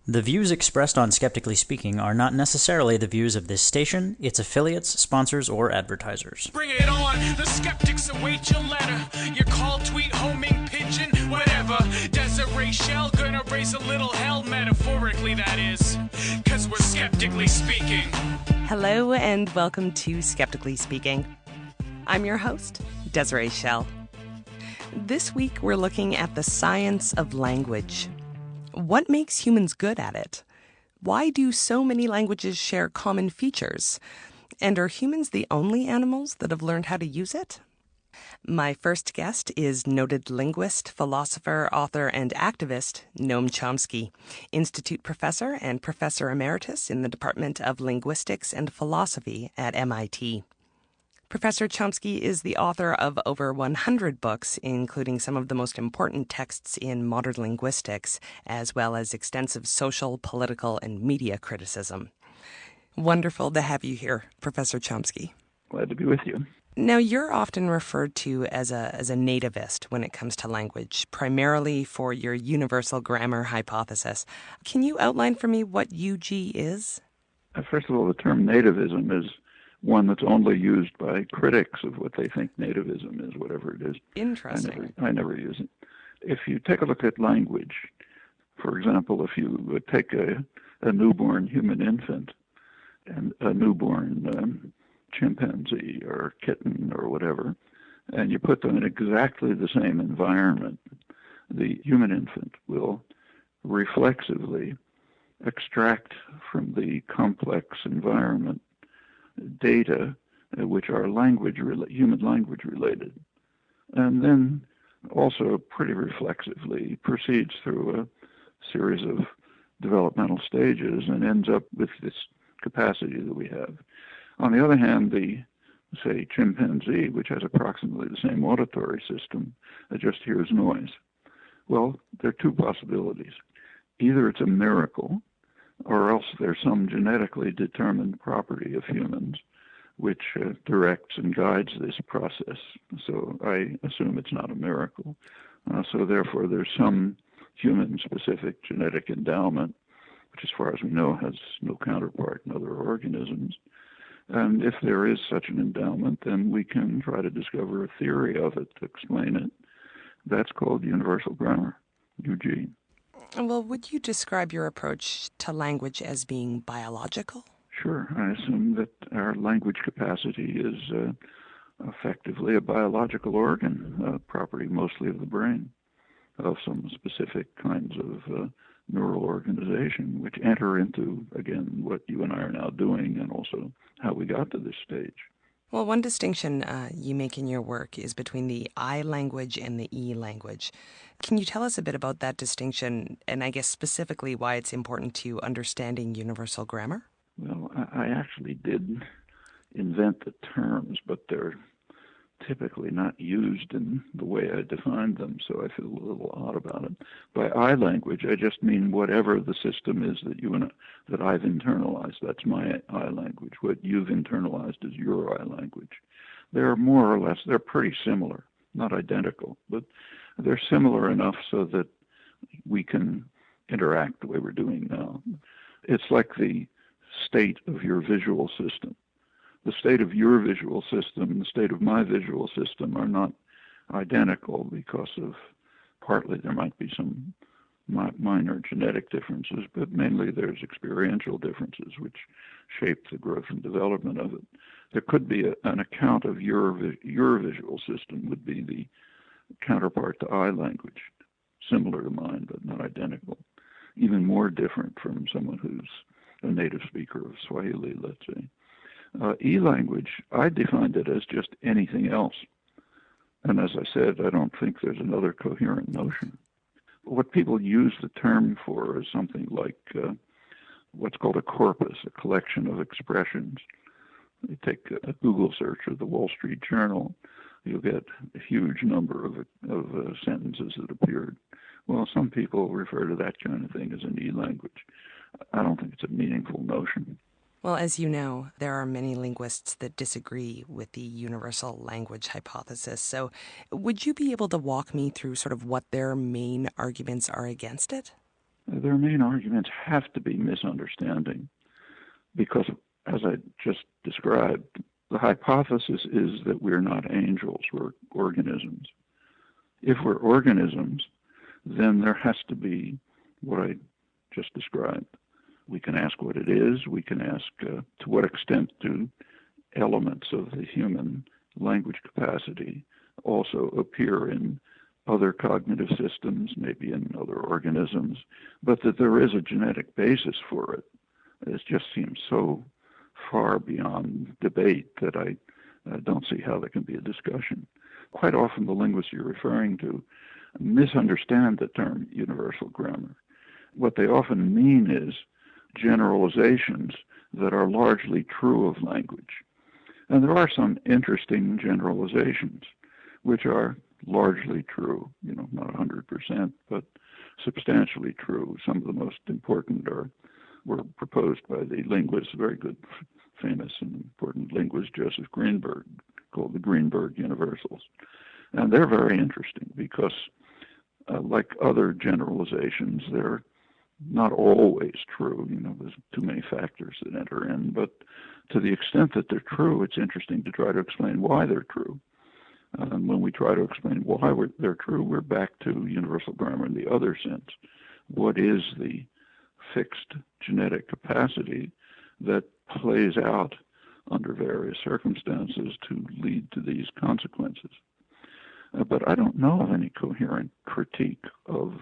The views expressed on Skeptically Speaking are not necessarily the views of this station, its affiliates, sponsors, or advertisers. Bring it on, the skeptics await your letter. Your call, tweet, homing, pigeon, whatever. Desiree Shell gonna raise a little hell, metaphorically that is. Cause we're skeptically speaking. Hello and welcome to Skeptically Speaking. I'm your host, Desiree Shell. This week we're looking at the science of language. What makes humans good at it? Why do so many languages share common features? And are humans the only animals that have learned how to use it? My first guest is noted linguist, philosopher, author, and activist Noam Chomsky, Institute Professor and Professor Emeritus in the Department of Linguistics and Philosophy at MIT. Professor Chomsky is the author of over 100 books, including some of the most important texts in modern linguistics, as well as extensive social, political, and media criticism. Wonderful to have you here, Professor Chomsky. Glad to be with you. Now, you're often referred to as a nativist when it comes to language, primarily for your universal grammar hypothesis. Can you outline for me what UG is? First of all, the term nativism is one that's only used by critics of what they think nativism is, whatever it is. Interesting. I never use it. If you take a look at language, for example, if you would take a newborn human infant and a newborn chimpanzee or kitten or whatever, and you put them in exactly the same environment, the human infant will reflexively extract from the complex environment data which are human language related, and then also pretty reflexively proceeds through a series of developmental stages and ends up with this capacity that we have. On the other hand, the, say, chimpanzee, which has approximately the same auditory system, just hears noise. Well, there are two possibilities. Either it's a miracle, or else there's some genetically determined property of humans which directs and guides this process. So I assume it's not a miracle. So therefore there's some human-specific genetic endowment, which as far as we know has no counterpart in other organisms. And if there is such an endowment, then we can try to discover a theory of it to explain it. That's called universal grammar, UG. Well, would you describe your approach to language as being biological? Sure. I assume that our language capacity is effectively a biological organ, property mostly of the brain, of some specific kinds of neural organization, which enter into, again, what you and I are now doing and also how we got to this stage. Well, one distinction you make in your work is between the I language and the E language. Can you tell us a bit about that distinction, and I guess specifically why it's important to understanding universal grammar? Well, I actually did invent the terms, but they're typically not used in the way I defined them, so I feel a little odd about it. By I language, I just mean whatever the system is that I've internalized. That's my I language. What you've internalized is your I language. They're more or less, they're pretty similar, not identical, but they're similar enough so that we can interact the way we're doing now. It's like the state of your visual system. The state of your visual system and the state of my visual system are not identical because of, partly there might be some minor genetic differences, but mainly there's experiential differences which shape the growth and development of it. There could be an account of your visual system would be the counterpart to I language, similar to mine but not identical, even more different from someone who's a native speaker of Swahili, let's say. E-language, I defined it as just anything else. And as I said, I don't think there's another coherent notion. What people use the term for is something like what's called a corpus, a collection of expressions. You take a Google search of the Wall Street Journal, you'll get a huge number of sentences that appeared. Well, some people refer to that kind of thing as an E-language. I don't think it's a meaningful notion. Well, as you know, there are many linguists that disagree with the universal language hypothesis. So would you be able to walk me through sort of what their main arguments are against it? Their main arguments have to be misunderstanding because, as I just described, the hypothesis is that we're not angels, we're organisms. If we're organisms, then there has to be what I just described. We can ask what it is. We can ask to what extent do elements of the human language capacity also appear in other cognitive systems, maybe in other organisms, but that there is a genetic basis for it. It just seems so far beyond debate that I don't see how there can be a discussion. Quite often the linguists you're referring to misunderstand the term universal grammar. What they often mean is generalizations that are largely true of language. And there are some interesting generalizations which are largely true, not 100%, but substantially true. Some of the most important were proposed by the linguist, very good, famous and important linguist Joseph Greenberg, called the Greenberg universals. And they're very interesting because, like other generalizations, they're not always true. There's too many factors that enter in, but to the extent that they're true, it's interesting to try to explain why they're true. And when we try to explain why they're true, we're back to universal grammar in the other sense. What is the fixed genetic capacity that plays out under various circumstances to lead to these consequences? But I don't know of any coherent critique of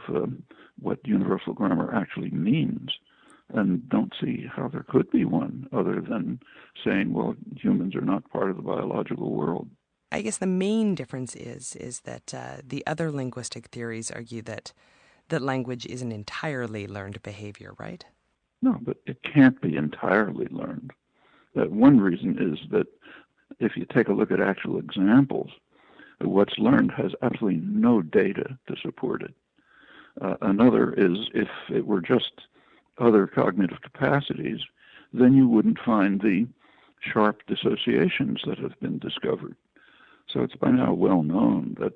what universal grammar actually means, and don't see how there could be one other than saying, well, humans are not part of the biological world. I guess the main difference is that the other linguistic theories argue that language isn't entirely learned behavior, right? No, but it can't be entirely learned. One reason is that if you take a look at actual examples, what's learned has absolutely no data to support it. Another is if it were just other cognitive capacities, then you wouldn't find the sharp dissociations that have been discovered. So it's by now well known that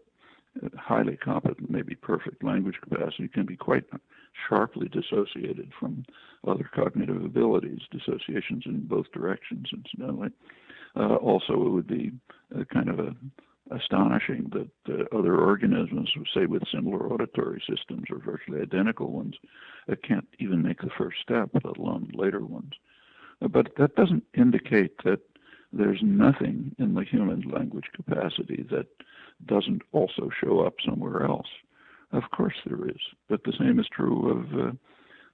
highly competent, maybe perfect language capacity can be quite sharply dissociated from other cognitive abilities, dissociations in both directions, incidentally. Also, it would be kind of astonishing that other organisms, say with similar auditory systems or virtually identical ones, can't even make the first step, let alone later ones. But that doesn't indicate that there's nothing in the human language capacity that doesn't also show up somewhere else. Of course there is, but the same is true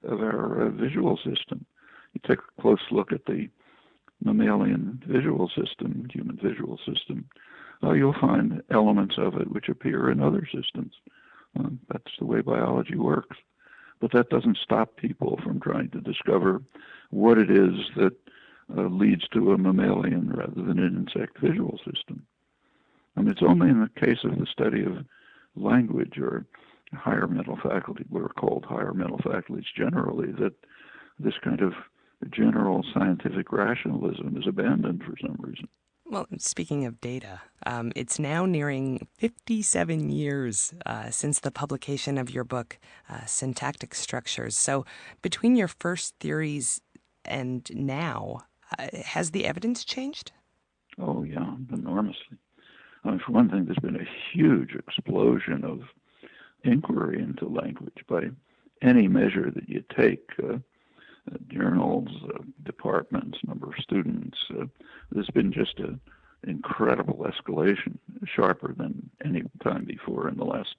of our visual system. You take a close look at the mammalian visual system, human visual system, you'll find elements of it which appear in other systems. That's the way biology works. But that doesn't stop people from trying to discover what it is that leads to a mammalian rather than an insect visual system. It's only in the case of the study of language or higher mental faculty, what are called higher mental faculties generally, that this kind of general scientific rationalism is abandoned for some reason. Well, speaking of data, it's now nearing 57 years since the publication of your book, Syntactic Structures. So between your first theories and now, has the evidence changed? Oh, yeah, enormously. For one thing, there's been a huge explosion of inquiry into language by any measure that you take. Journals, departments, number of students. There's been just an incredible escalation, sharper than any time before in the last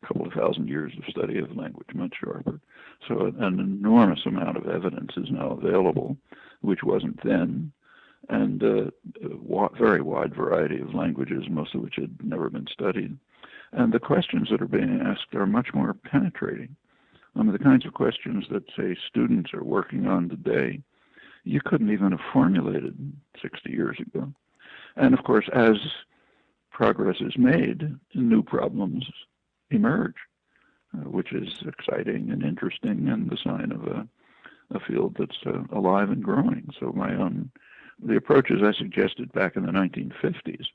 couple of thousand years of study of language, much sharper. So an enormous amount of evidence is now available, which wasn't then, and a very wide variety of languages, most of which had never been studied. And the questions that are being asked are much more penetrating. The kinds of questions that, say, students are working on today, you couldn't even have formulated 60 years ago. And, of course, as progress is made, new problems emerge, which is exciting and interesting and the sign of a field that's alive and growing. So the approaches I suggested back in the 1950s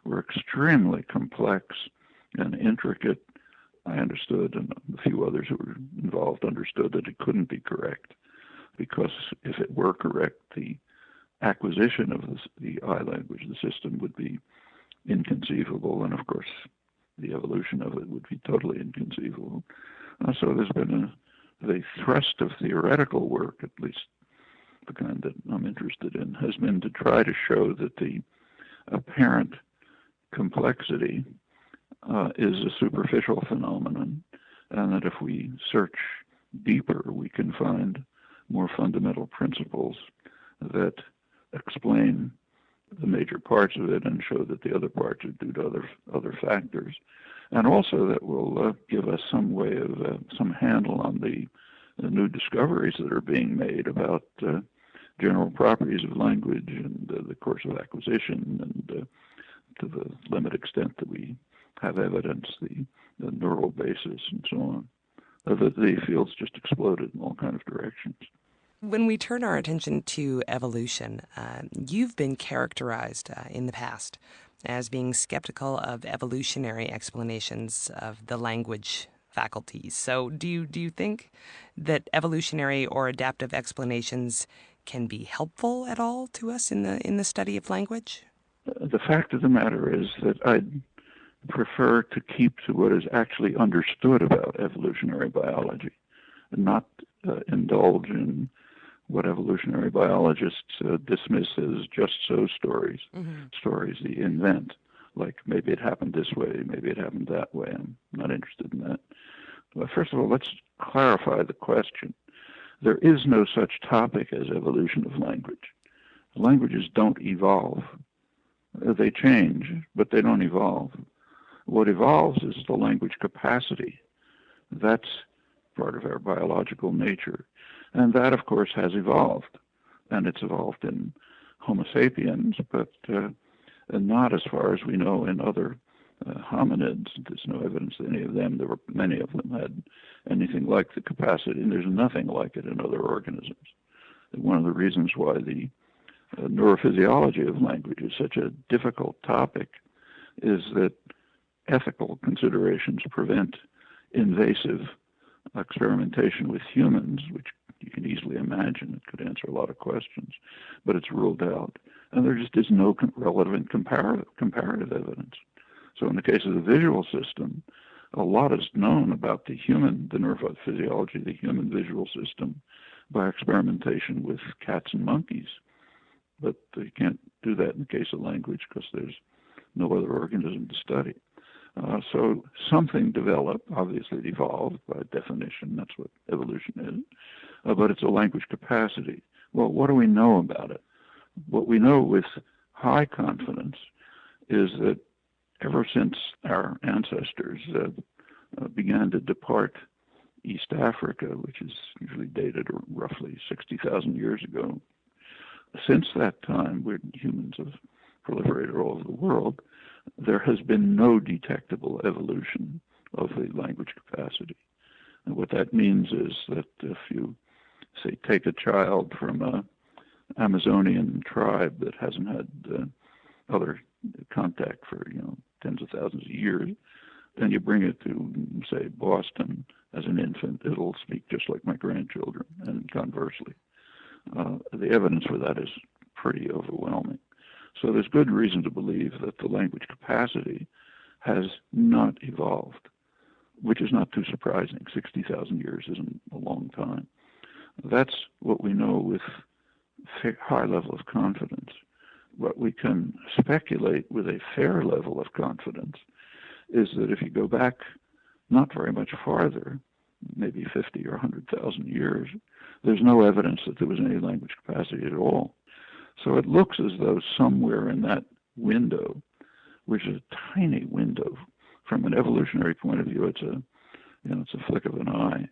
were extremely complex and intricate I understood, and a few others who were involved understood that it couldn't be correct, because if it were correct, the acquisition of the I language, the system, would be inconceivable, and of course the evolution of it would be totally inconceivable. So there's been the thrust of theoretical work, at least the kind that I'm interested in, has been to try to show that the apparent complexity is a superficial phenomenon, and that if we search deeper, we can find more fundamental principles that explain the major parts of it and show that the other parts are due to other factors, and also that will give us some way of some handle on the new discoveries that are being made about general properties of language and the course of acquisition, and to the limited extent that we have evidence, the neural basis and so on. The field's just exploded in all kinds of directions. When we turn our attention to evolution, you've been characterized in the past as being skeptical of evolutionary explanations of the language faculties. So do you think that evolutionary or adaptive explanations can be helpful at all to us in the study of language? The fact of the matter is that I'd prefer to keep to what is actually understood about evolutionary biology, and not indulge in what evolutionary biologists dismiss as just so stories, stories they invent, like maybe it happened this way, maybe it happened that way. I'm not interested in that. Well, first of all, let's clarify the question. There is no such topic as evolution of language. Languages don't evolve. They change, but they don't evolve. What evolves is the language capacity. That's part of our biological nature. And that, of course, has evolved. And it's evolved in Homo sapiens, but not as far as we know in other hominids. There's no evidence that many of them had anything like the capacity, and there's nothing like it in other organisms. And one of the reasons why the neurophysiology of language is such a difficult topic is that ethical considerations prevent invasive experimentation with humans, which you can easily imagine. It could answer a lot of questions, but it's ruled out. And there just is no relevant comparative evidence. So in the case of the visual system, a lot is known about the neurophysiology, the human visual system, by experimentation with cats and monkeys. But you can't do that in the case of language because there's no other organism to study. So something developed, obviously it evolved by definition, that's what evolution is, but it's a language capacity. Well, what do we know about it? What we know with high confidence is that ever since our ancestors began to depart East Africa, which is usually dated roughly 60,000 years ago, since that time, when humans have proliferated all over the world, there has been no detectable evolution of the language capacity. And what that means is that if you, say, take a child from an Amazonian tribe that hasn't had other contact for tens of thousands of years, then you bring it to, say, Boston as an infant, it'll speak just like my grandchildren, and conversely. The evidence for that is pretty overwhelming. So there's good reason to believe that the language capacity has not evolved, which is not too surprising. 60,000 years isn't a long time. That's what we know with high level of confidence. What we can speculate with a fair level of confidence is that if you go back not very much farther, maybe 50 or 100,000 years, there's no evidence that there was any language capacity at all. So it looks as though somewhere in that window, which is a tiny window, from an evolutionary point of view, it's a flick of an eye,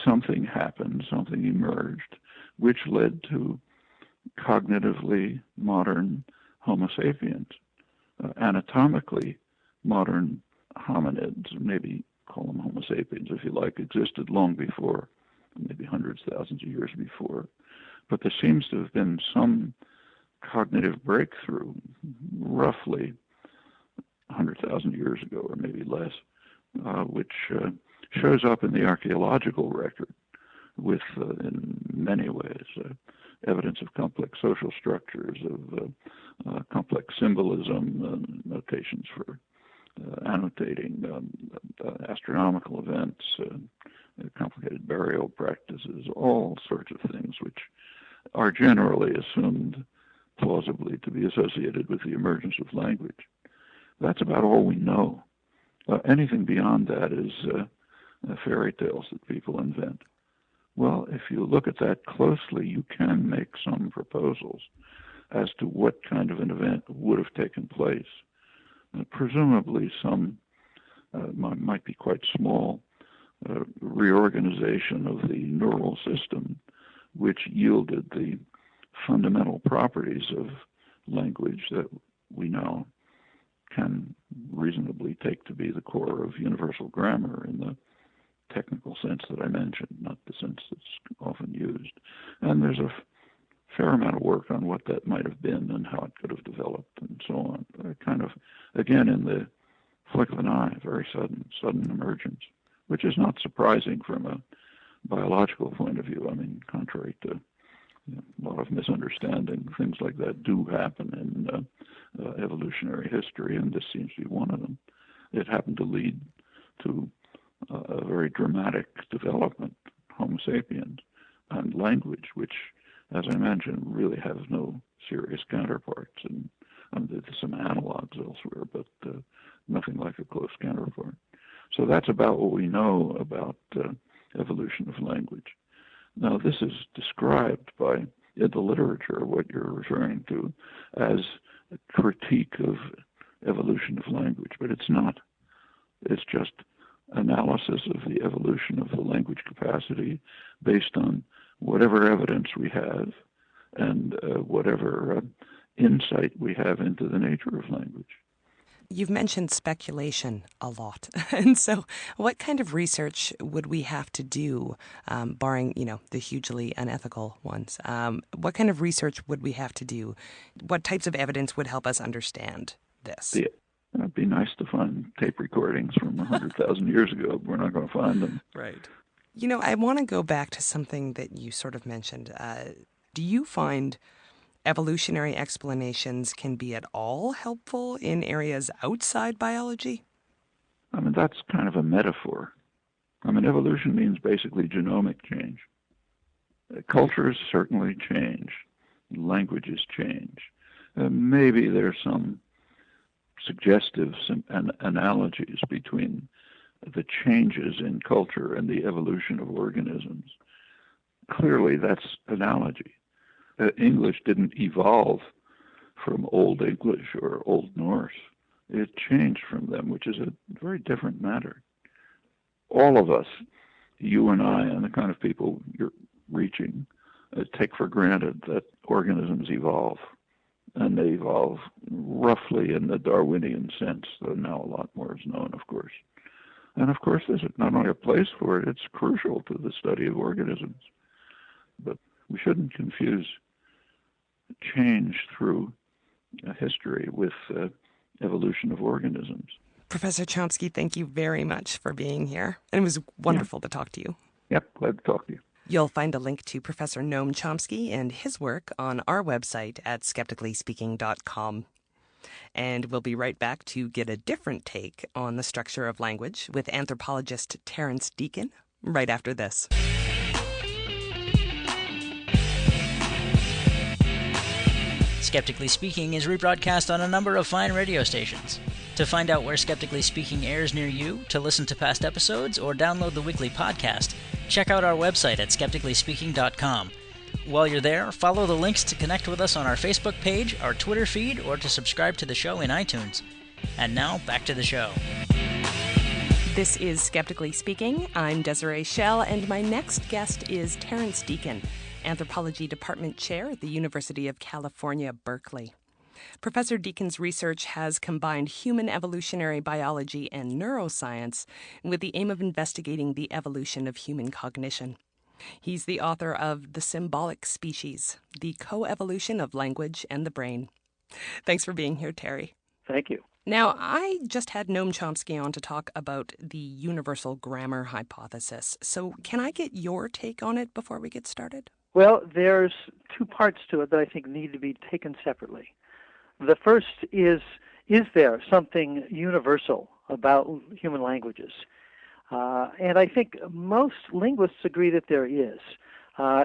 something happened, something emerged, which led to cognitively modern Homo sapiens, anatomically modern hominids, maybe call them Homo sapiens if you like, existed long before, maybe hundreds, thousands of years before. But there seems to have been some cognitive breakthrough roughly 100,000 years ago, or maybe less, which shows up in the archaeological record with, in many ways, evidence of complex social structures, of complex symbolism, notations for annotating astronomical events, complicated burial practices, all sorts of things which are generally assumed plausibly to be associated with the emergence of language. That's about all we know. Anything beyond that is fairy tales that people invent. Well, if you look at that closely, you can make some proposals as to what kind of an event would have taken place. Presumably some might be quite small reorganization of the neural system, which yielded the fundamental properties of language that we now can reasonably take to be the core of universal grammar in the technical sense that I mentioned, not the sense that's often used. And there's a fair amount of work on what that might have been and how it could have developed and so on. Kind of, again, in the flick of an eye, very sudden emergence, which is not surprising from a biological point of view. I mean, contrary to a lot of misunderstanding, things like that do happen in evolutionary history, and this seems to be one of them. It happened to lead to a very dramatic development, Homo sapiens, and language, which, as I mentioned, really has no serious counterparts. And there's some analogs elsewhere, but nothing like a close counterpart. So that's about what we know about evolution of language. Now, this is described by, in the literature, what you're referring to, as a critique of evolution of language, but it's not. It's just analysis of the evolution of the language capacity based on whatever evidence we have and whatever insight we have into the nature of language. You've mentioned speculation a lot. And so what kind of research would we have to do, barring, the hugely unethical ones? What kind of research would we have to do? What types of evidence would help us understand this? It'd be nice to find tape recordings from 100,000 years ago, but we're not going to find them. Right. I want to go back to something that you sort of mentioned. Do you find evolutionary explanations can be at all helpful in areas outside biology? I mean, that's kind of a metaphor. I mean, evolution means basically genomic change. Cultures certainly change. Languages change. Maybe there's some suggestive analogies between the changes in culture and the evolution of organisms. Clearly, that's analogy. English didn't evolve from Old English or Old Norse. It changed from them, which is a very different matter. All of us, you and I, and the kind of people you're reaching, take for granted that organisms evolve. And they evolve roughly in the Darwinian sense, though now a lot more is known, of course. And of course, there's not only a place for it, it's crucial to the study of organisms. But we shouldn't confuse change through history with evolution of organisms. Professor Chomsky, thank you very much for being here. And it was wonderful to talk to you. Yep, glad to talk to you. You'll find a link to Professor Noam Chomsky and his work on our website at skepticallyspeaking.com. And we'll be right back to get a different take on the structure of language with anthropologist Terrence Deacon right after this. Skeptically Speaking is rebroadcast on a number of fine radio stations. To find out where Skeptically Speaking airs near you, to listen to past episodes, or download the weekly podcast, check out our website at skepticallyspeaking.com. While you're there, follow the links to connect with us on our Facebook page, our Twitter feed, or to subscribe to the show in iTunes. And now, back to the show. This is Skeptically Speaking. I'm Desiree Schell, and my next guest is Terrence Deacon, Anthropology Department Chair at the University of California, Berkeley. Professor Deacon's research has combined human evolutionary biology and neuroscience with the aim of investigating the evolution of human cognition. He's the author of The Symbolic Species, The Coevolution of Language and the Brain. Thanks for being here, Terry. Thank you. Now, I just had Noam Chomsky on to talk about the universal grammar hypothesis. So can I get your take on it before we get started? Well, there's two parts to it that I think need to be taken separately. The first is there something universal about human languages? And I think most linguists agree that there is.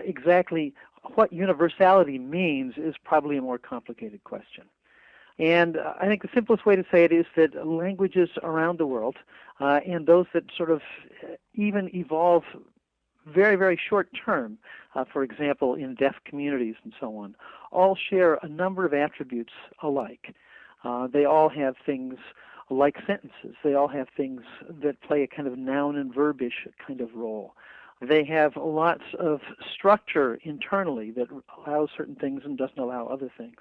Exactly what universality means is probably a more complicated question. And I think the simplest way to say it is that languages around the world, and those that sort of even evolve very, very short term, for example, in deaf communities and so on, all share a number of attributes alike. They all have things like sentences. They all have things that play a kind of noun and verbish kind of role. They have lots of structure internally that allows certain things and doesn't allow other things.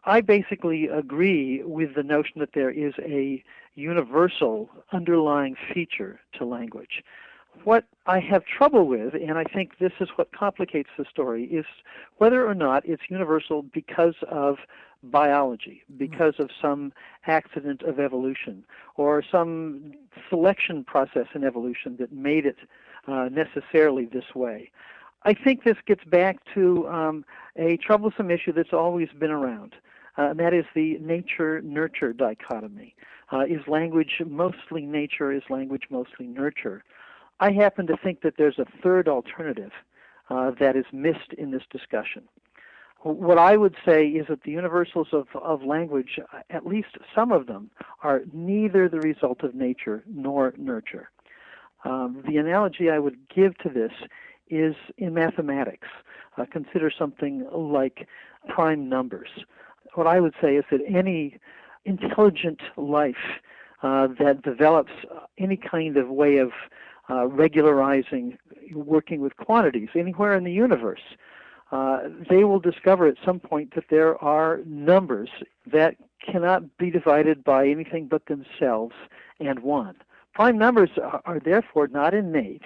I basically agree with the notion that there is a universal underlying feature to language. What I have trouble with, and I think this is what complicates the story, is whether or not it's universal because of biology, because of some accident of evolution, or some selection process in evolution that made it necessarily this way. I think this gets back to a troublesome issue that's always been around, and that is the nature-nurture dichotomy. Is language mostly nature? Is language mostly nurture? I happen to think that there's a third alternative that is missed in this discussion. What I would say is that the universals of language, at least some of them, are neither the result of nature nor nurture. The analogy I would give to this is in mathematics. Consider something like prime numbers. What I would say is that any intelligent life that develops any kind of way of regularizing, working with quantities anywhere in the universe, they will discover at some point that there are numbers that cannot be divided by anything but themselves and 1. Prime numbers are therefore not innate,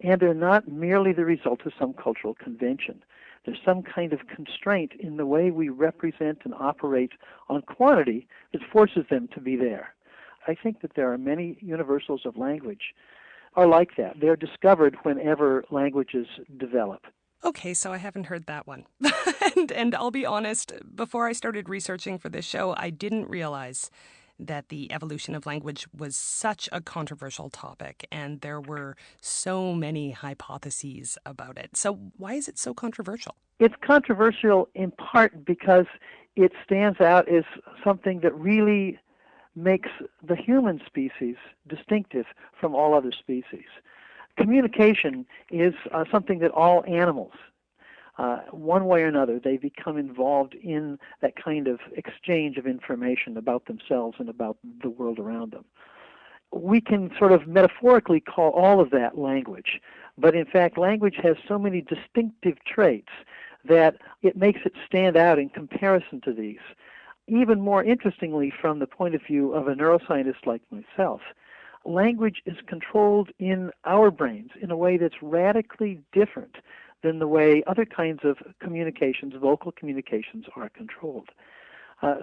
and they're not merely the result of some cultural convention. There's some kind of constraint in the way we represent and operate on quantity that forces them to be there. I think that there are many universals of language are like that. They're discovered whenever languages develop. Okay, so I haven't heard that one. and I'll be honest, before I started researching for this show, I didn't realize that the evolution of language was such a controversial topic, and there were so many hypotheses about it. So why is it so controversial? It's controversial in part because it stands out as something that really makes the human species distinctive from all other species. Communication is something that all animals, one way or another, they become involved in that kind of exchange of information about themselves and about the world around them. We can sort of metaphorically call all of that language, but in fact language has so many distinctive traits that it makes it stand out in comparison to these. Even more interestingly, from the point of view of a neuroscientist like myself, language is controlled in our brains in a way that's radically different than the way other kinds of communications, vocal communications, are controlled.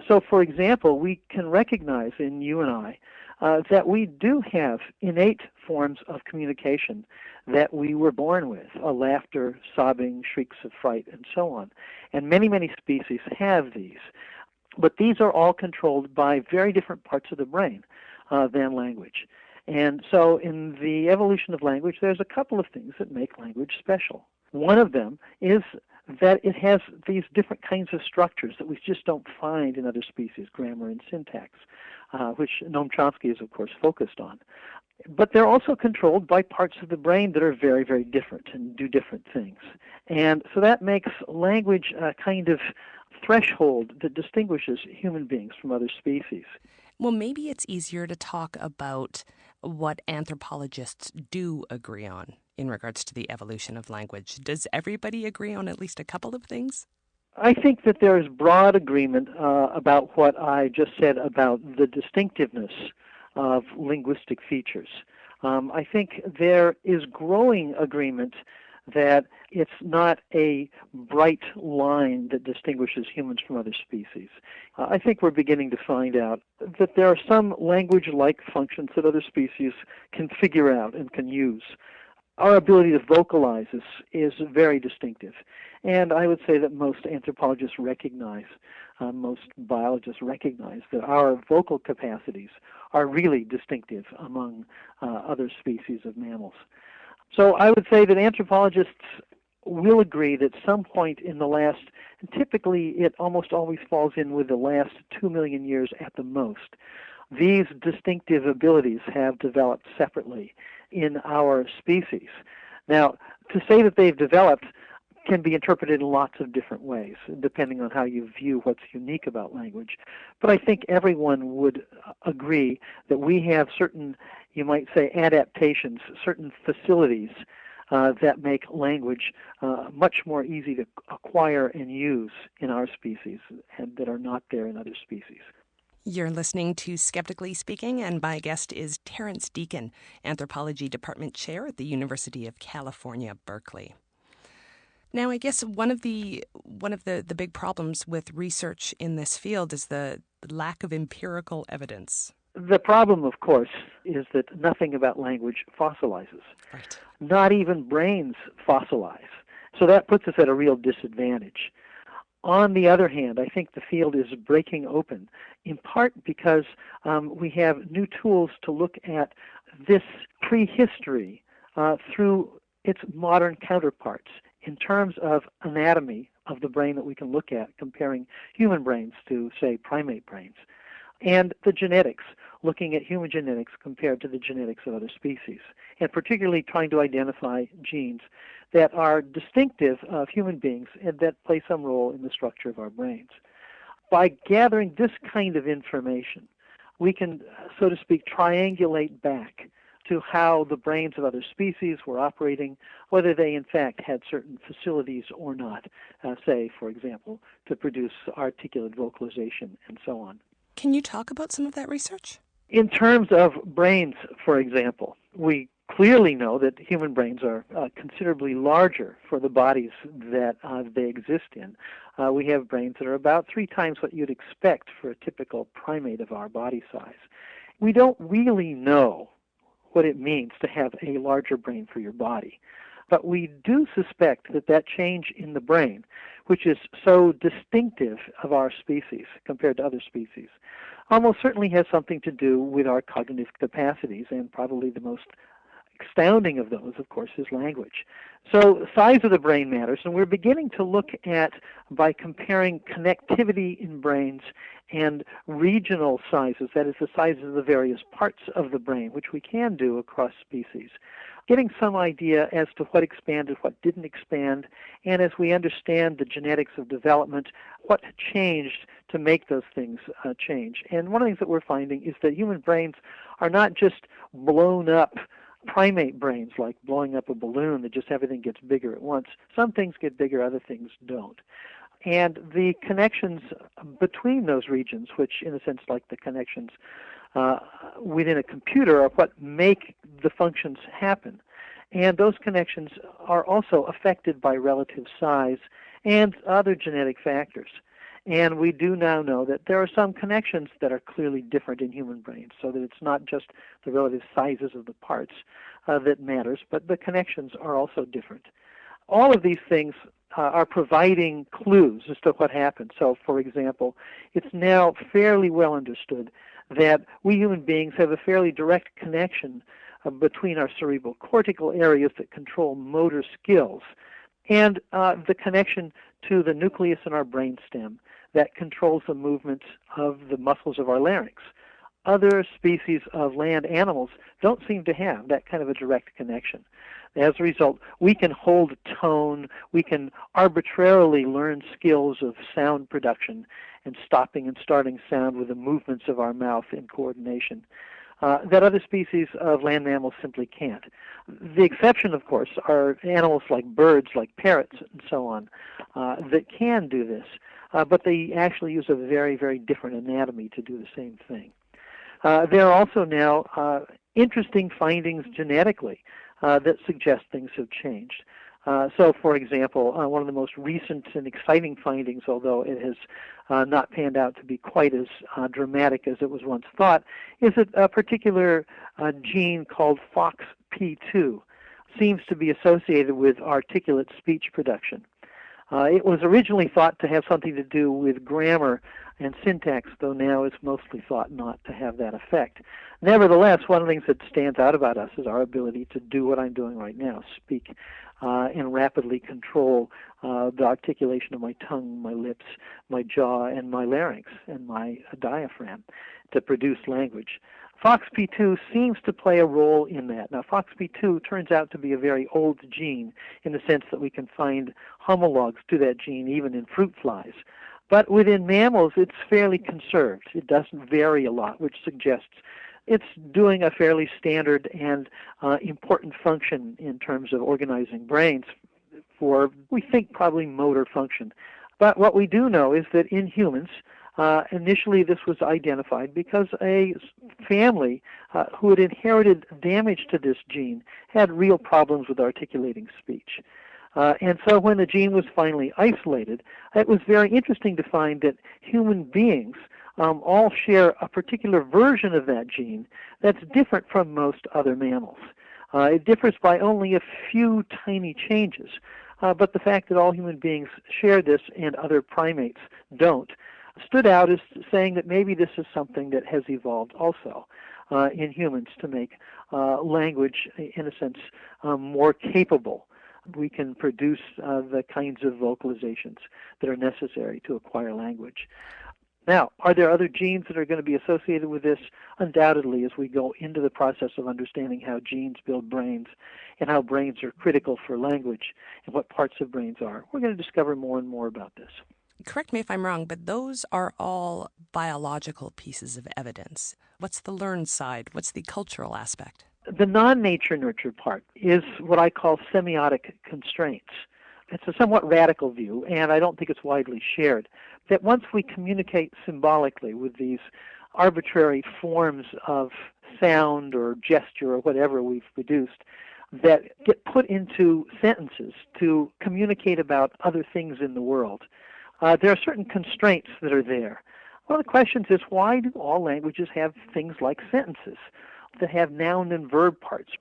So, for example, we can recognize in you and I that we do have innate forms of communication that we were born with, laughter, sobbing, shrieks of fright, and so on. And many, many species have these. But these are all controlled by very different parts of the brain than language. And so in the evolution of language, there's a couple of things that make language special. One of them is that it has these different kinds of structures that we just don't find in other species, grammar and syntax, which Noam Chomsky is, of course, focused on. But they're also controlled by parts of the brain that are very, very different and do different things. And so that makes language a kind of threshold that distinguishes human beings from other species. Well, maybe it's easier to talk about what anthropologists do agree on in regards to the evolution of language. Does everybody agree on at least a couple of things? I think that there is broad agreement about what I just said about the distinctiveness of linguistic features. I think there is growing agreement that it's not a bright line that distinguishes humans from other species. I think we're beginning to find out that there are some language-like functions that other species can figure out and can use. Our ability to vocalize is very distinctive. And I would say that most anthropologists recognize, most biologists recognize that our vocal capacities are really distinctive among other species of mammals. So I would say that anthropologists will agree that some point in the last, and typically it almost always falls in with the last 2 million years at the most, these distinctive abilities have developed separately in our species. Now, to say that they've developed can be interpreted in lots of different ways, depending on how you view what's unique about language. But I think everyone would agree that we have certain, you might say, adaptations, certain facilities that make language much more easy to acquire and use in our species and that are not there in other species. You're listening to Skeptically Speaking, and my guest is Terrence Deacon, Anthropology Department Chair at the University of California, Berkeley. Now, I guess one of the big problems with research in this field is the lack of empirical evidence. The problem, of course, is that nothing about language fossilizes. Right. Not even brains fossilize. So that puts us at a real disadvantage. On the other hand, I think the field is breaking open, in part because we have new tools to look at this prehistory through its modern counterparts in terms of anatomy of the brain that we can look at, comparing human brains to, say, primate brains, and the genetics, looking at human genetics compared to the genetics of other species, and particularly trying to identify genes that are distinctive of human beings and that play some role in the structure of our brains. By gathering this kind of information, we can, so to speak, triangulate back to how the brains of other species were operating, whether they in fact had certain facilities or not, say, for example, to produce articulate vocalization and so on. Can you talk about some of that research? In terms of brains, for example, we clearly know that human brains are considerably larger for the bodies that they exist in. We have brains that are about 3 times what you'd expect for a typical primate of our body size. We don't really know what it means to have a larger brain for your body, but we do suspect that that change in the brain, which is so distinctive of our species compared to other species, almost certainly has something to do with our cognitive capacities, and probably the most astounding of those, of course, is language. So size of the brain matters, and we're beginning to look at, by comparing connectivity in brains and regional sizes, that is, the sizes of the various parts of the brain, which we can do across species, getting some idea as to what expanded, what didn't expand, and as we understand the genetics of development, what changed to make those things change. And one of the things that we're finding is that human brains are not just blown up primate brains, like blowing up a balloon that just everything gets bigger at once. Some things get bigger, other things don't. And the connections between those regions, which in a sense like the connections within a computer, are what make the functions happen. And those connections are also affected by relative size and other genetic factors. And we do now know that there are some connections that are clearly different in human brains, so that it's not just the relative sizes of the parts that matters, but the connections are also different. All of these things are providing clues as to what happened. So, for example, it's now fairly well understood that we human beings have a fairly direct connection between our cerebral cortical areas that control motor skills and the connection to the nucleus in our brainstem that controls the movement of the muscles of our larynx. Other species of land animals don't seem to have that kind of a direct connection. As a result, we can hold tone, we can arbitrarily learn skills of sound production and stopping and starting sound with the movements of our mouth in coordination that other species of land mammals simply can't. The exception, of course, are animals like birds, like parrots, and so on, that can do this, but they actually use a very, very different anatomy to do the same thing. There are also now interesting findings genetically that suggest things have changed. So, for example, one of the most recent and exciting findings, although it has not panned out to be quite as dramatic as it was once thought, is that a particular gene called FOXP2 seems to be associated with articulate speech production. It was originally thought to have something to do with grammar and syntax, though now it's mostly thought not to have that effect. Nevertheless, one of the things that stands out about us is our ability to do what I'm doing right now, speak and rapidly control the articulation of my tongue, my lips, my jaw, and my larynx, and my diaphragm to produce language. FOXP2 seems to play a role in that. Now, FOXP2 turns out to be a very old gene in the sense that we can find homologs to that gene even in fruit flies. But within mammals, it's fairly conserved. It doesn't vary a lot, which suggests it's doing a fairly standard and important function in terms of organizing brains for, we think, probably motor function. But what we do know is that in humans, initially this was identified because a family who had inherited damage to this gene had real problems with articulating speech. And so when the gene was finally isolated, it was very interesting to find that human beings all share a particular version of that gene that's different from most other mammals. It differs by only a few tiny changes, but the fact that all human beings share this and other primates don't stood out as saying that maybe this is something that has evolved also in humans to make language, in a sense, more capable. We can produce the kinds of vocalizations that are necessary to acquire language. Now, are there other genes that are going to be associated with this? Undoubtedly, as we go into the process of understanding how genes build brains and how brains are critical for language and what parts of brains are, we're going to discover more and more about this. Correct me if I'm wrong, but those are all biological pieces of evidence. What's the learned side? What's the cultural aspect? The non-nature-nurture part is what I call semiotic constraints. It's a somewhat radical view, and I don't think it's widely shared, that once we communicate symbolically with these arbitrary forms of sound or gesture or whatever we've produced that get put into sentences to communicate about other things in the world, there are certain constraints that are there. One of the questions is, why do all languages have things like sentences that have noun and verb parts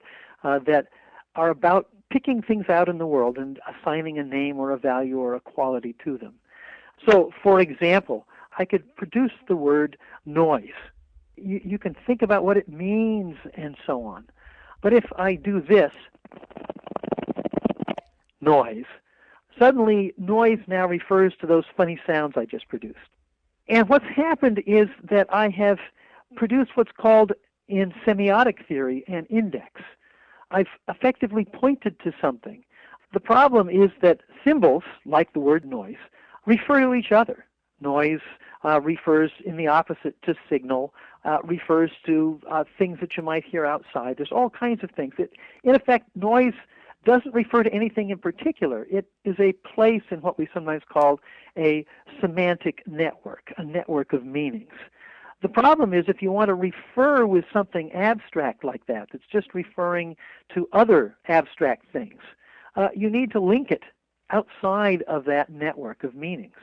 that are about picking things out in the world and assigning a name or a value or a quality to them? So, for example, I could produce the word noise. You can think about what it means and so on. But if I do this, noise, suddenly noise now refers to those funny sounds I just produced. And what's happened is that I have produced what's called in semiotic theory an index. I've effectively pointed to something. The problem is that symbols, like the word noise, refer to each other. Noise refers in the opposite to signal, refers to things that you might hear outside. There's all kinds of things. In effect, noise doesn't refer to anything in particular. It is a place in what we sometimes call a semantic network, a network of meanings. The problem is if you want to refer with something abstract like that, that's just referring to other abstract things, you need to link it outside of that network of meanings.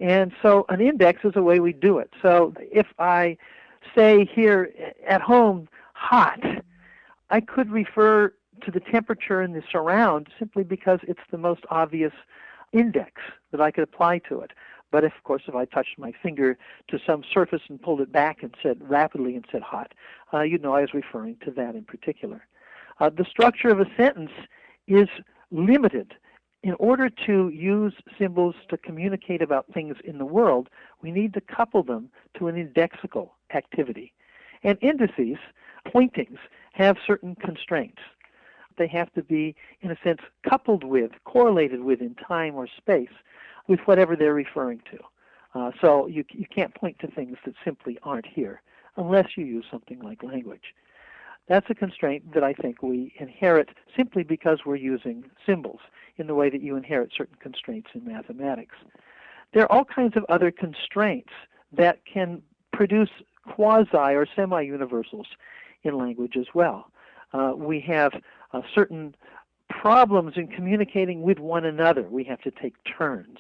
And so an index is a way we do it. So if I say here at home, hot, I could refer to the temperature in the surround simply because it's the most obvious index that I could apply to it. But of course, if I touched my finger to some surface and pulled it back and said rapidly and said hot, you'd know I was referring to that in particular. The structure of a sentence is limited. In order to use symbols to communicate about things in the world, we need to couple them to an indexical activity. And indices, pointings, have certain constraints. They have to be, in a sense, coupled with, correlated with in time or space with whatever they're referring to. So you can't point to things that simply aren't here unless you use something like language. That's a constraint that I think we inherit simply because we're using symbols in the way that you inherit certain constraints in mathematics. There are all kinds of other constraints that can produce quasi or semi-universals in language as well. We have certain problems in communicating with one another. We have to take turns.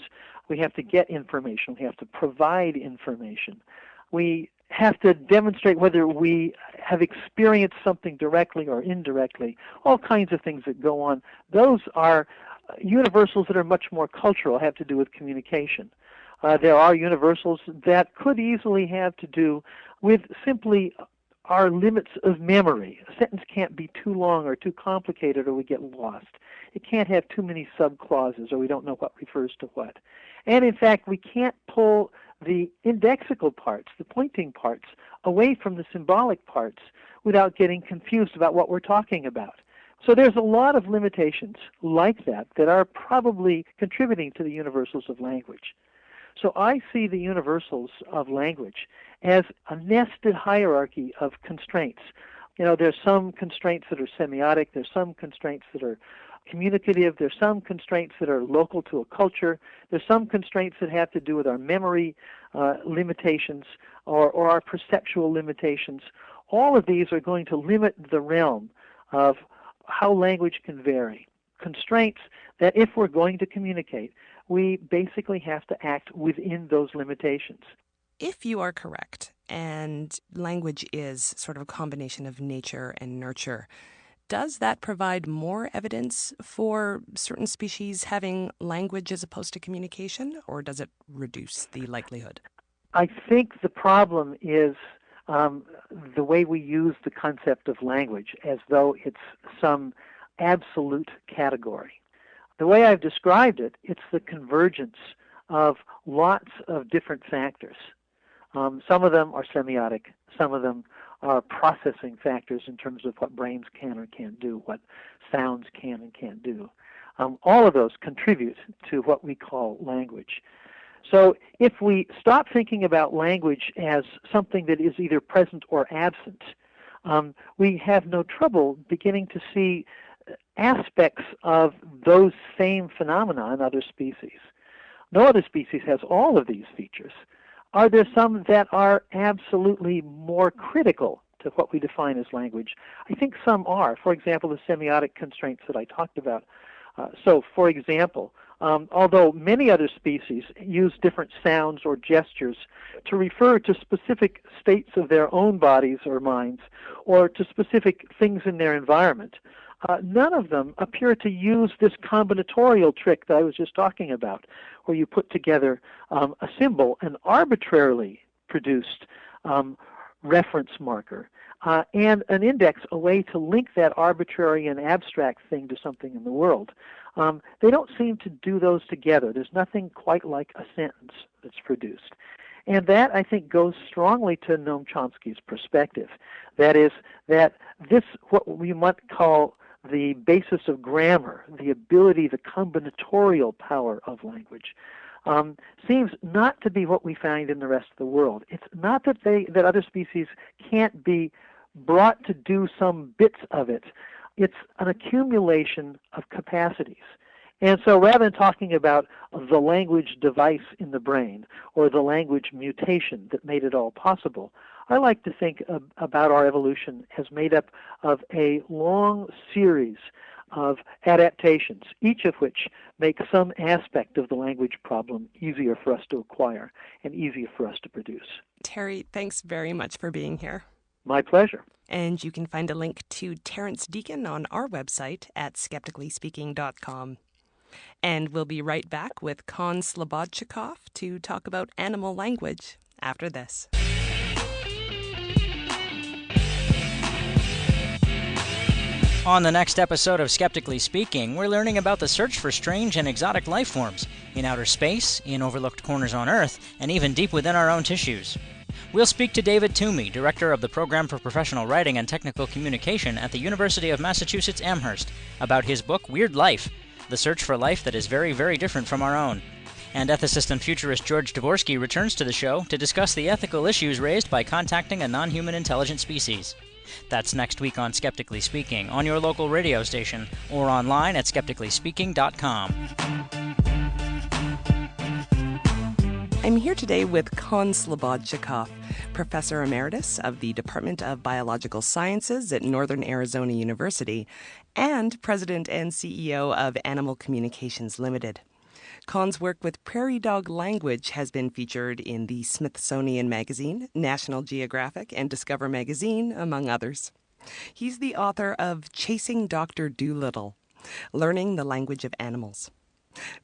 We have to get information. We have to provide information. We have to demonstrate whether we have experienced something directly or indirectly, all kinds of things that go on. Those are universals that are much more cultural, have to do with communication. There are universals that could easily have to do with simply our limits of memory. A sentence can't be too long or too complicated or we get lost. It can't have too many subclauses or we don't know what refers to what. And in fact, we can't pull the indexical parts, the pointing parts, away from the symbolic parts without getting confused about what we're talking about. So there's a lot of limitations like that that are probably contributing to the universals of language. So I see the universals of language as a nested hierarchy of constraints. You know, there's some constraints that are semiotic, there's some constraints that are communicative, there's some constraints that are local to a culture, there's some constraints that have to do with our memory limitations or our perceptual limitations. All of these are going to limit the realm of how language can vary. Constraints that if we're going to communicate, we basically have to act within those limitations. If you are correct, and language is sort of a combination of nature and nurture, does that provide more evidence for certain species having language as opposed to communication, or does it reduce the likelihood? I think the problem is the way we use the concept of language as though it's some absolute category. The way I've described it, it's the convergence of lots of different factors. Some of them are semiotic, some of them are processing factors in terms of what brains can or can't do, what sounds can and can't do. All of those contribute to what we call language. So if we stop thinking about language as something that is either present or absent, we have no trouble beginning to see aspects of those same phenomena in other species. No other species has all of these features. Are there some that are absolutely more critical to what we define as language? I think some are. For example, the semiotic constraints that I talked about. So, for example, although many other species use different sounds or gestures to refer to specific states of their own bodies or minds, or to specific things in their environment, none of them appear to use this combinatorial trick that I was just talking about, where you put together a symbol, an arbitrarily produced reference marker, and an index, a way to link that arbitrary and abstract thing to something in the world. They don't seem to do those together. There's nothing quite like a sentence that's produced. And that, I think, goes strongly to Noam Chomsky's perspective. That is, that this, what we might call the basis of grammar, the ability, the combinatorial power of language, seems not to be what we find in the rest of the world. It's not that that other species can't be brought to do some bits of it. It's an accumulation of capacities. And so rather than talking about the language device in the brain or the language mutation that made it all possible, I like to think about our evolution as made up of a long series of adaptations, each of which make some aspect of the language problem easier for us to acquire and easier for us to produce. Terry, thanks very much for being here. My pleasure. And you can find a link to Terrence Deacon on our website at skepticallyspeaking.com. And we'll be right back with Con Slobodchikoff to talk about animal language after this. On the next episode of Skeptically Speaking, we're learning about the search for strange and exotic life forms in outer space, in overlooked corners on Earth, and even deep within our own tissues. We'll speak to David Toomey, Director of the Program for Professional Writing and Technical Communication at the University of Massachusetts Amherst, about his book Weird Life, the search for life that is very, very different from our own. And ethicist and futurist George Dvorsky returns to the show to discuss the ethical issues raised by contacting a non-human intelligent species. That's next week on Skeptically Speaking, on your local radio station, or online at skepticallyspeaking.com. I'm here today with Con Slobodchikoff, Professor Emeritus of the Department of Biological Sciences at Northern Arizona University and President and CEO of Animal Communications Limited. Con's work with prairie dog language has been featured in the Smithsonian Magazine, National Geographic, and Discover Magazine, among others. He's the author of Chasing Doctor Dolittle, Learning the Language of Animals.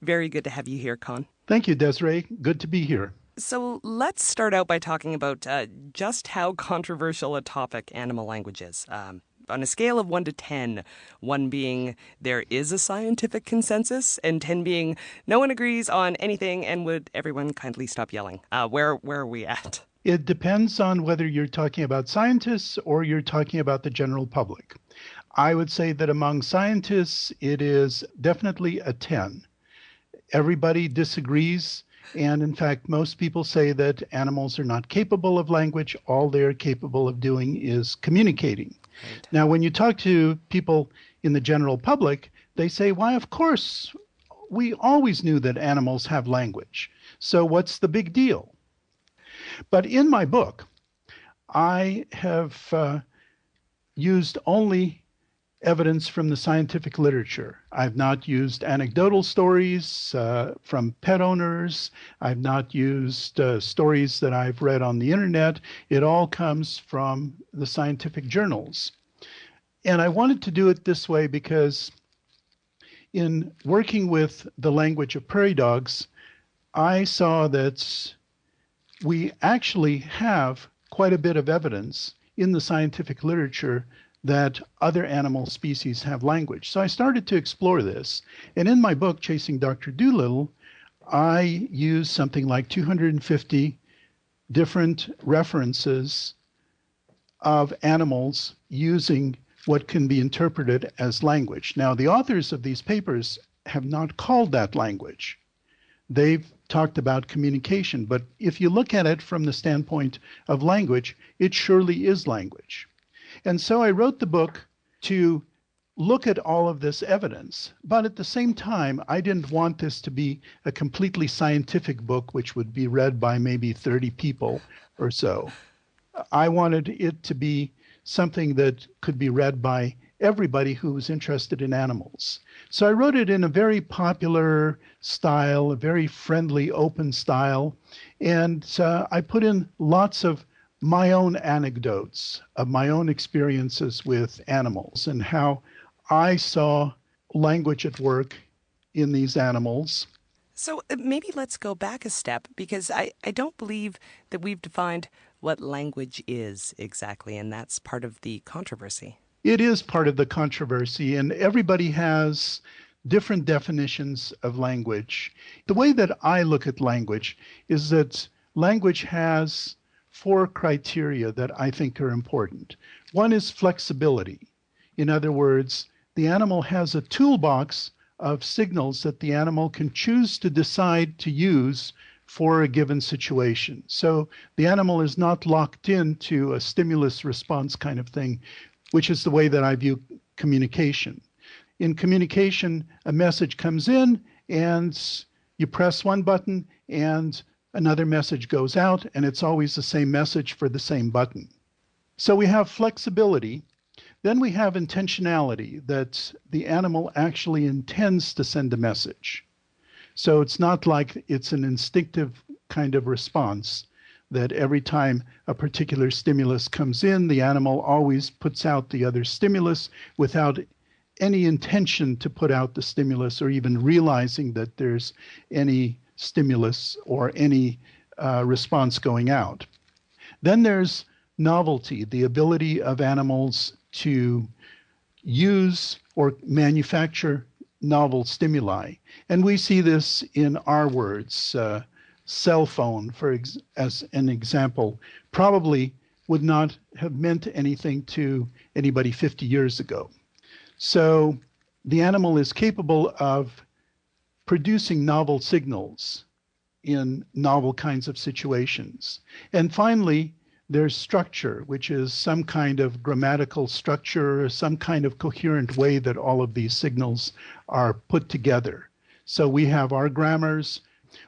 Very good to have you here, Con. Thank you, Desiree. Good to be here. So let's start out by talking about just how controversial a topic animal language is. On a scale of 1 to 10, 1 being there is a scientific consensus, and 10 being no one agrees on anything, and would everyone kindly stop yelling? Where are we at? It depends on whether you're talking about scientists or you're talking about the general public. I would say that among scientists, it is definitely a 10. Everybody disagrees, and in fact, most people say that animals are not capable of language. All they're capable of doing is communicating. Right. Now, when you talk to people in the general public, they say, why, of course, we always knew that animals have language. So what's the big deal? But in my book, I have used only evidence from the scientific literature. I've not used anecdotal stories from pet owners. I've not used stories that I've read on the internet. It all comes from the scientific journals. And I wanted to do it this way because in working with the language of prairie dogs, I saw that we actually have quite a bit of evidence in the scientific literature that other animal species have language. So I started to explore this. And in my book, Chasing Dr. Dolittle, I used something like 250 different references of animals using what can be interpreted as language. Now, the authors of these papers have not called that language. They've talked about communication, but if you look at it from the standpoint of language, it surely is language. And so I wrote the book to look at all of this evidence. But at the same time, I didn't want this to be a completely scientific book, which would be read by maybe 30 people or so. I wanted it to be something that could be read by everybody who was interested in animals. So I wrote it in a very popular style, a very friendly, open style. And I put in lots of my own anecdotes of my own experiences with animals and how I saw language at work in these animals. So maybe let's go back a step, because I don't believe that we've defined what language is exactly, and that's part of the controversy. It is part of the controversy, and everybody has different definitions of language. The way that I look at language is that language has 4 criteria that I think are important. One is flexibility. In other words, the animal has a toolbox of signals that the animal can choose to decide to use for a given situation. So the animal is not locked into a stimulus response kind of thing, which is the way that I view communication. In communication, a message comes in and you press one button and another message goes out, and it's always the same message for the same button. So we have flexibility. Then we have intentionality, that the animal actually intends to send a message. So it's not like it's an instinctive kind of response, that every time a particular stimulus comes in, the animal always puts out the other stimulus without any intention to put out the stimulus or even realizing that there's any stimulus or any response going out. Then there's novelty, the ability of animals to use or manufacture novel stimuli. And we see this in our words. Cell phone, as an example, probably would not have meant anything to anybody 50 years ago. So the animal is capable of producing novel signals in novel kinds of situations. And finally, there's structure, which is some kind of grammatical structure, or some kind of coherent way that all of these signals are put together. So we have our grammars,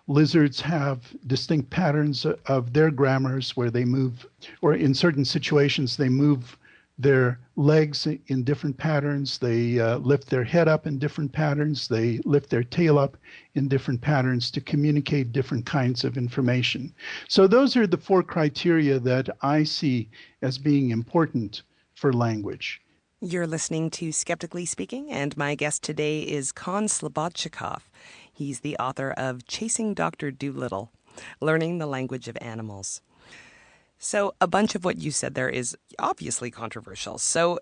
Lizards have distinct patterns of their grammars where they move, or in certain situations, they move their legs in different patterns. They lift their head up in different patterns. They lift their tail up in different patterns to communicate different kinds of information. So those are the 4 criteria that I see as being important for language. You're listening to Skeptically Speaking, and my guest today is Con Slobodchikoff. He's the author of Chasing Doctor Dolittle, Learning the Language of Animals. So a bunch of what you said there is obviously controversial. So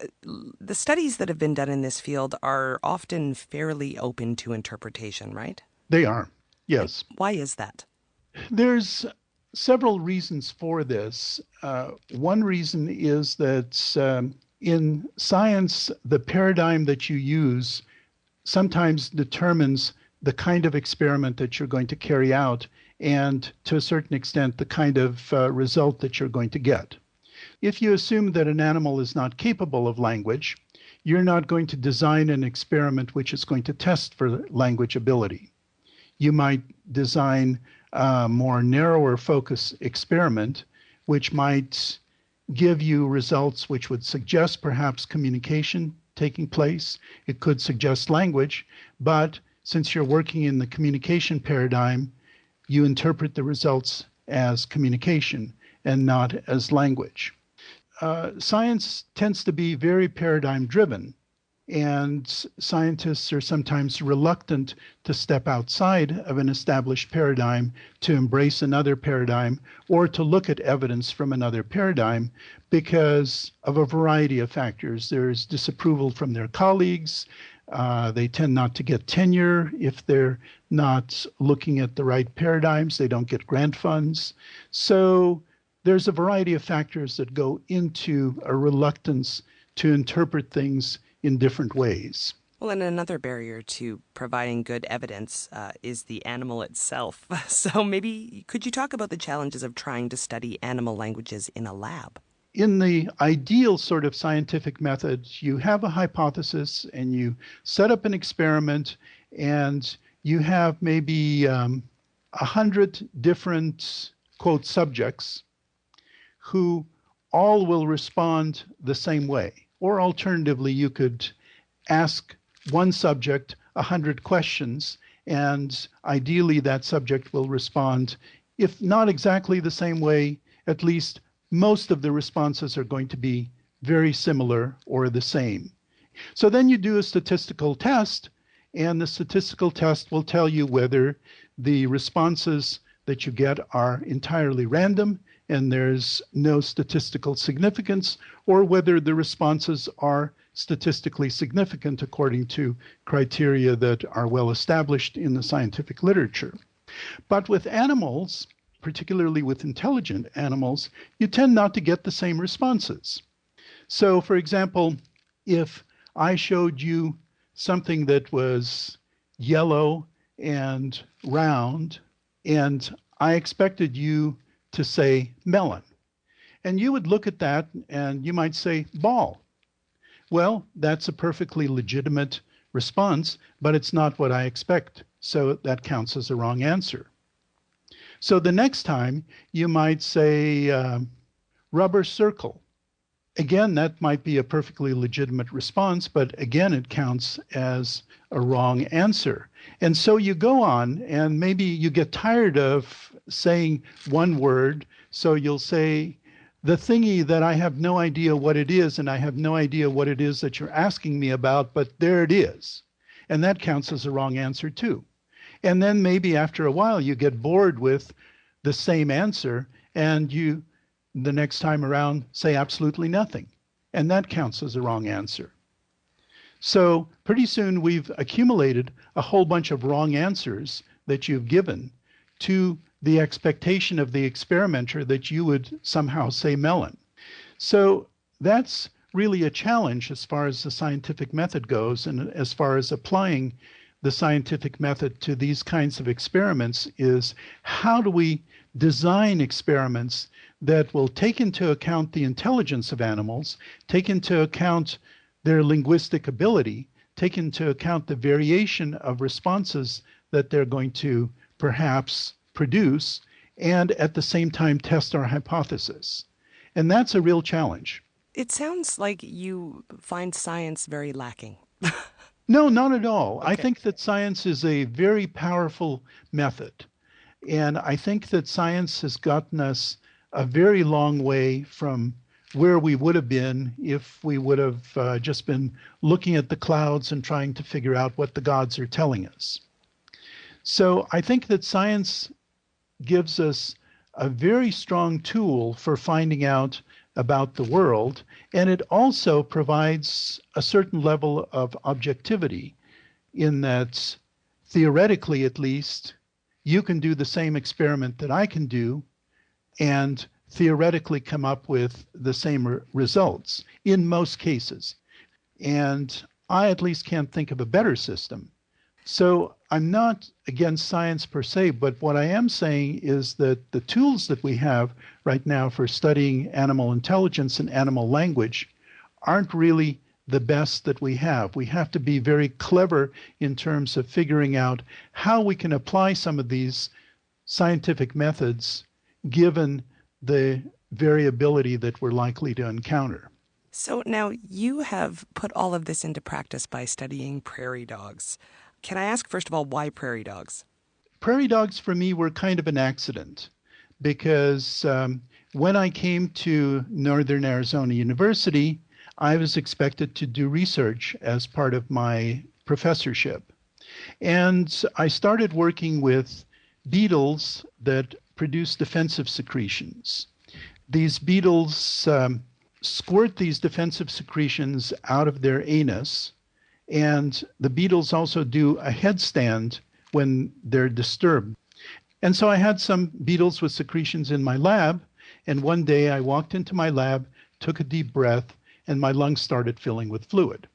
the studies that have been done in this field are often fairly open to interpretation, right? They are, yes. Why is that? There's several reasons for this. One reason is that in science, the paradigm that you use sometimes determines the kind of experiment that you're going to carry out and, to a certain extent, the kind of result that you're going to get. If you assume that an animal is not capable of language, you're not going to design an experiment which is going to test for language ability. You might design a more narrower focus experiment which might give you results which would suggest perhaps communication taking place. It could suggest language, but since you're working in the communication paradigm, you interpret the results as communication and not as language. Science tends to be very paradigm driven, and scientists are sometimes reluctant to step outside of an established paradigm to embrace another paradigm or to look at evidence from another paradigm because of a variety of factors. There's disapproval from their colleagues. They tend not to get tenure if they're not looking at the right paradigms. They don't get grant funds. So there's a variety of factors that go into a reluctance to interpret things in different ways. Well, and another barrier to providing good evidence is the animal itself. So maybe could you talk about the challenges of trying to study animal languages in a lab? In the ideal sort of scientific method, you have a hypothesis and you set up an experiment and you have maybe 100 different, quote, subjects who all will respond the same way. Or alternatively, you could ask one subject 100 questions, and ideally that subject will respond, if not exactly the same way, at least most of the responses are going to be very similar or the same. So then you do a statistical test, and the statistical test will tell you whether the responses that you get are entirely random and there's no statistical significance, or whether the responses are statistically significant according to criteria that are well established in the scientific literature. But with animals, particularly with intelligent animals, you tend not to get the same responses. So, for example, if I showed you something that was yellow and round, and I expected you to say melon, and you would look at that and you might say ball. Well, that's a perfectly legitimate response, but it's not what I expect, so that counts as a wrong answer. So the next time you might say rubber circle. Again, that might be a perfectly legitimate response, but again, it counts as a wrong answer. And so you go on, and maybe you get tired of saying one word, so you'll say the thingy that I have no idea what it is, and I have no idea what it is that you're asking me about, but there it is. And that counts as a wrong answer too. And then maybe after a while you get bored with the same answer, and you, the next time around, say absolutely nothing. And that counts as a wrong answer. So pretty soon we've accumulated a whole bunch of wrong answers that you've given to the expectation of the experimenter that you would somehow say melon. So that's really a challenge as far as the scientific method goes, and as far as applying the scientific method to these kinds of experiments is how do we design experiments that will take into account the intelligence of animals, take into account their linguistic ability, take into account the variation of responses that they're going to perhaps produce and at the same time test our hypothesis. And that's a real challenge. It sounds like you find science very lacking. No, not at all. Okay. I think that science is a very powerful method. And I think that science has gotten us a very long way from where we would have been if we would have just been looking at the clouds and trying to figure out what the gods are telling us. So I think that science gives us a very strong tool for finding out about the world, and it also provides a certain level of objectivity in that, theoretically at least, you can do the same experiment that I can do and theoretically come up with the same results in most cases. And I at least can't think of a better system. So I'm not against science per se, but what I am saying is that the tools that we have right now for studying animal intelligence and animal language aren't really the best that we have. We have to be very clever in terms of figuring out how we can apply some of these scientific methods given the variability that we're likely to encounter. So now you have put all of this into practice by studying prairie dogs. Can I ask, first of all, why prairie dogs? Prairie dogs for me were kind of an accident because when I came to Northern Arizona University, I was expected to do research as part of my professorship. And I started working with beetles that produce defensive secretions. These beetles squirt these defensive secretions out of their anus, and the beetles also do a headstand when they're disturbed. And so I had some beetles with secretions in my lab, and one day I walked into my lab, took a deep breath, and my lungs started filling with fluid.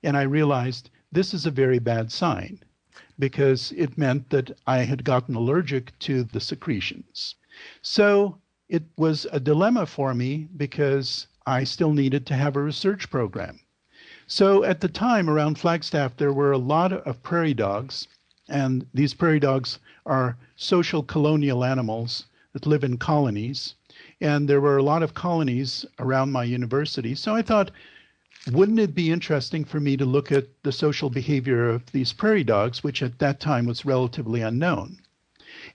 And I realized this is a very bad sign because it meant that I had gotten allergic to the secretions. So it was a dilemma for me because I still needed to have a research program. So at the time around Flagstaff, there were a lot of prairie dogs, and these prairie dogs are social colonial animals that live in colonies. And there were a lot of colonies around my university. So I thought, wouldn't it be interesting for me to look at the social behavior of these prairie dogs, which at that time was relatively unknown?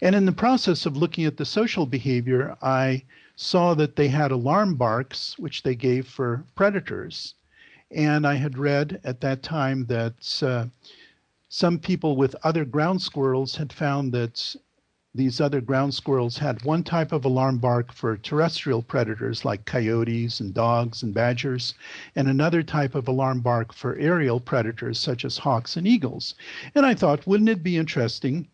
And in the process of looking at the social behavior, I saw that they had alarm barks, which they gave for predators. And I had read at that time that some people with other ground squirrels had found that these other ground squirrels had one type of alarm bark for terrestrial predators like coyotes and dogs and badgers, and another type of alarm bark for aerial predators such as hawks and eagles. And I thought, wouldn't it be interesting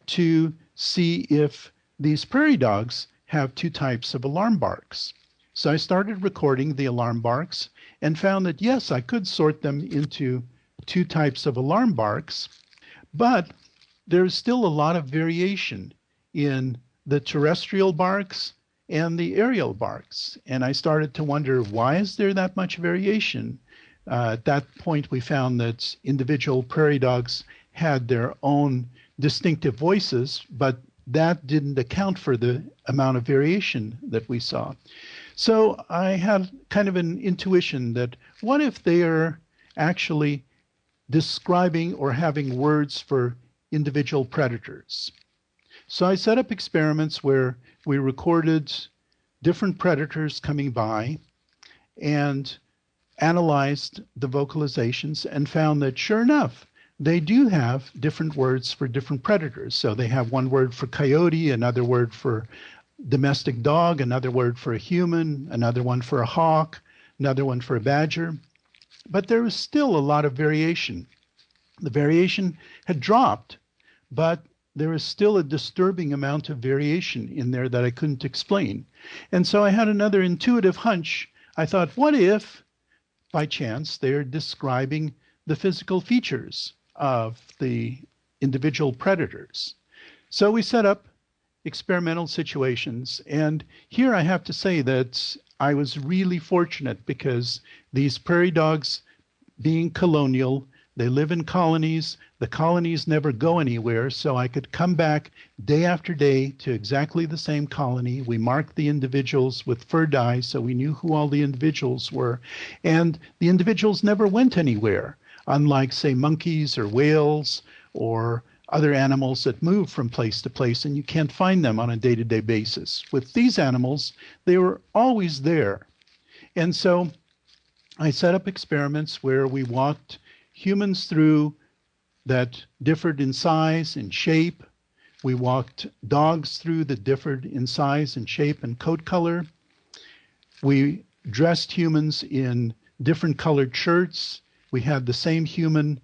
to see if these prairie dogs have two types of alarm barks? So I started recording the alarm barks and found that, yes, I could sort them into two types of alarm barks, but there's still a lot of variation in the terrestrial barks and the aerial barks. And I started to wonder, why is there that much variation? At that point, we found that individual prairie dogs had their own distinctive voices, but that didn't account for the amount of variation that we saw. So I had kind of an intuition that what if they are actually describing or having words for individual predators? So I set up experiments where we recorded different predators coming by and analyzed the vocalizations and found that, sure enough, they do have different words for different predators. So they have one word for coyote, another word for domestic dog, another word for a human, another one for a hawk, another one for a badger. But there was still a lot of variation. The variation had dropped, but there is still a disturbing amount of variation in there that I couldn't explain. And so I had another intuitive hunch. I thought, what if, by chance, they're describing the physical features of the individual predators? So we set up experimental situations. And here I have to say that I was really fortunate because these prairie dogs, being colonial, They live in colonies. The colonies never go anywhere, so I could come back day after day to exactly the same colony. We marked the individuals with fur dye, so we knew who all the individuals were. And the individuals never went anywhere, unlike, say, monkeys or whales or other animals that move from place to place, and you can't find them on a day-to-day basis. With these animals, they were always there. And so I set up experiments where we walked humans through that differed in size and shape. We walked dogs through that differed in size and shape and coat color. We dressed humans in different colored shirts. We had the same human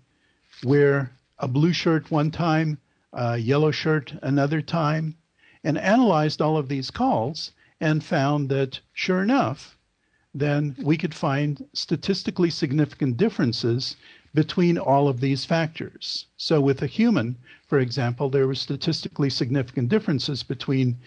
wear a blue shirt one time, a yellow shirt another time, and analyzed all of these calls and found that, sure enough, then we could find statistically significant differences between all of these factors. So with a human, for example, there were statistically significant differences between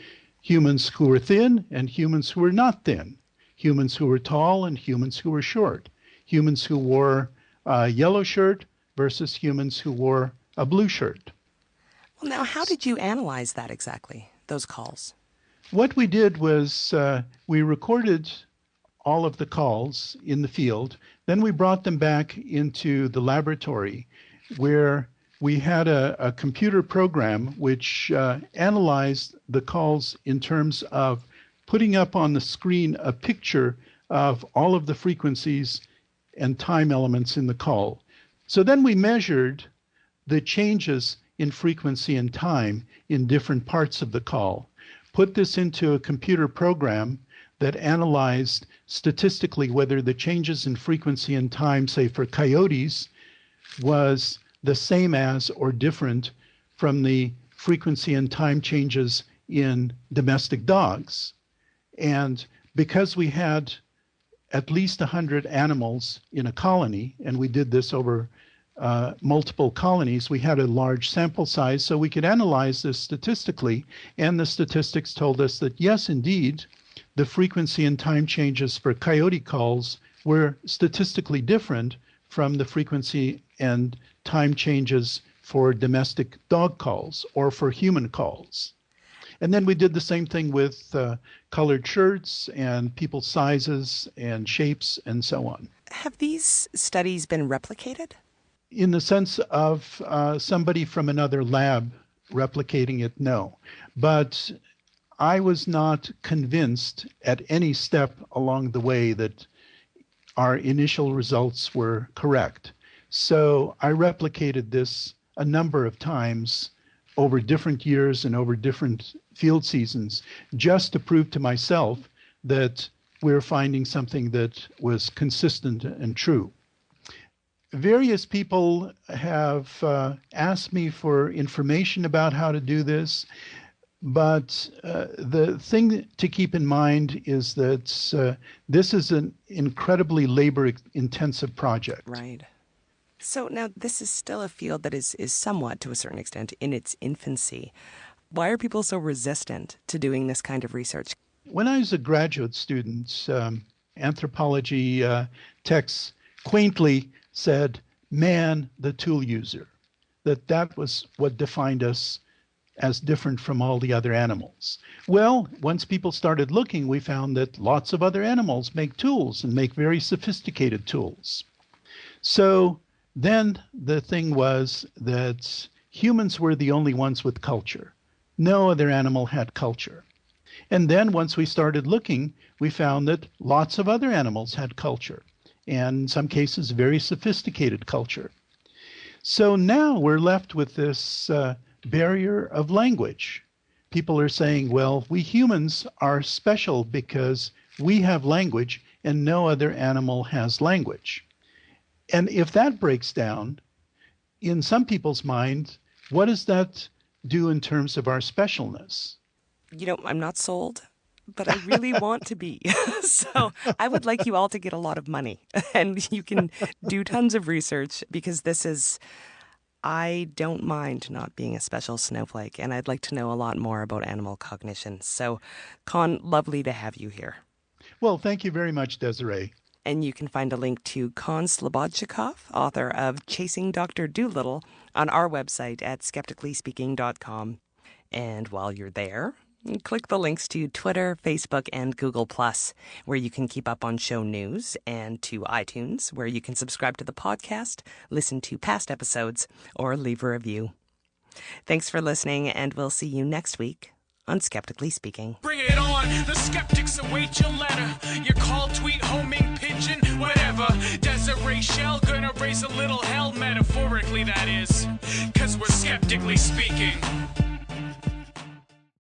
humans who were thin and humans who were not thin, humans who were tall and humans who were short, humans who wore a yellow shirt versus humans who wore a blue shirt. Well, now, how did you analyze that exactly, those calls? What we did was we recorded all of the calls in the field. Then we brought them back into the laboratory where we had a computer program which analyzed the calls in terms of putting up on the screen a picture of all of the frequencies and time elements in the call. So then we measured the changes in frequency and time in different parts of the call, put this into a computer program that analyzed statistically whether the changes in frequency and time, say for coyotes, was the same as or different from the frequency and time changes in domestic dogs. And because we had at least 100 animals in a colony, and we did this over multiple colonies, we had a large sample size, so we could analyze this statistically, and the statistics told us that yes, indeed, the frequency and time changes for coyote calls were statistically different from the frequency and time changes for domestic dog calls or for human calls. And then we did the same thing with colored shirts and people's sizes and shapes and so on. Have these studies been replicated? In the sense of somebody from another lab replicating it, no. But I was not convinced at any step along the way that our initial results were correct. So I replicated this a number of times over different years and over different field seasons, just to prove to myself that we're finding something that was consistent and true. Various people have asked me for information about how to do this, but the thing to keep in mind is that this is an incredibly labor-intensive project. Right. So now this is still a field that is somewhat, to a certain extent, in its infancy. Why are people so resistant to doing this kind of research? When I was a graduate student, anthropology texts quaintly said, man, the tool user, that was what defined us as different from all the other animals. Well, once people started looking, we found that lots of other animals make tools and make very sophisticated tools. So then the thing was that humans were the only ones with culture. No other animal had culture. And then once we started looking, we found that lots of other animals had culture, and in some cases very sophisticated culture. So now we're left with this barrier of language. People are saying, well, we humans are special because we have language and no other animal has language. And if that breaks down, in some people's mind, what does that do in terms of our specialness? You know, I'm not sold, but I really want to be. So I would like you all to get a lot of money and you can do tons of research because this is, I don't mind not being a special snowflake, and I'd like to know a lot more about animal cognition. So, Con, lovely to have you here. Well, thank you very much, Desiree. And you can find a link to Con Slobodchikoff, author of Chasing Doctor Dolittle, on our website at skepticallyspeaking.com. And while you're there, click the links to Twitter, Facebook, and Google+, where you can keep up on show news, and to iTunes, where you can subscribe to the podcast, listen to past episodes, or leave a review. Thanks for listening, and we'll see you next week on Skeptically Speaking. Bring it on, the skeptics await your letter. Your call, tweet, homing, pigeon, whatever. Desiree Shell gonna raise a little hell, metaphorically that is. 'Cause we're skeptically speaking.